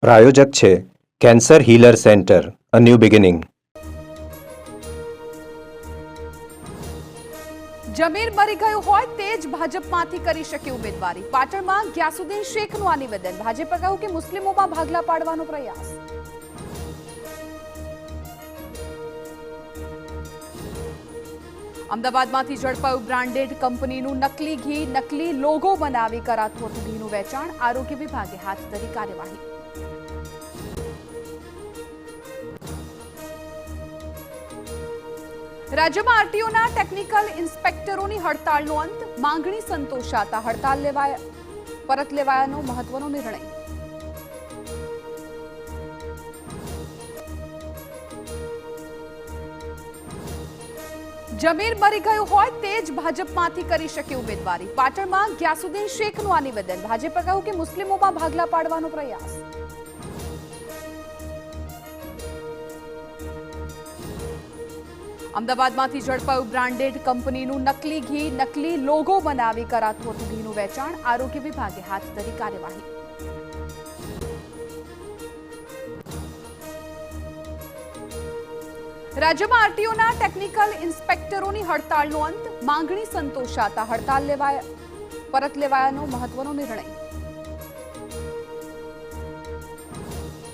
પ્રાયોજક છે cancer healer centre, a new beginning. Zameer મરી ગયું હોય તે જ ભાજપમાંથી કરી શકે ઉમેદવારી. પાટણમાં ગ્યાસુદ્દીન શેખનું આ નિવેદન. ભાજપે કહ્યું કે મુસ્લિમોમાં ભાગલા પાડવાનો પ્રયાસ. અમદાવાદમાંથી ઝડપાયું બ્રાન્ડેડ કંપનીનું નકલી ઘી. નકલી લોગો બનાવી કરાતું હતું ઘીનું વેચાણ. આરોગ્ય વિભાગે હાથ ધરી કાર્યવાહી. રાજ્યમાં આરટીઓના ટેકનિકલ ઇન્સ્પેક્ટરોની હડતાળનો અંત. માંગણી સંતોષાતા હડતાળ પરત લેવાયાનો મહત્વનો નિર્ણય. જમીર મરી ગયું હોય તે જ ભાજપમાંથી કરી શકે ઉમેદવારી. પાટણમાં ગ્યાસુદ્દીન શેખનું આ નિવેદન. ભાજપે કહ્યું કે મુસ્લિમોમાં ભાગલા પાડવાનો પ્રયાસ. અમદાવાદમાંથી ઝડપાયું બ્રાન્ડેડ કંપનીનું નકલી ઘી. નકલી લોગો બનાવી કરાતું હતું ઘીનું વેચાણ. આરોગ્ય વિભાગે હાથ ધરી કાર્યવાહી. રાજ્યમાં આરટીઓના ટેકનિકલ ઇન્સ્પેક્ટરોની હડતાળનો અંત. માંગણી સંતોષાતા હડતાળ પરત લેવાયાનો મહત્વનો નિર્ણય.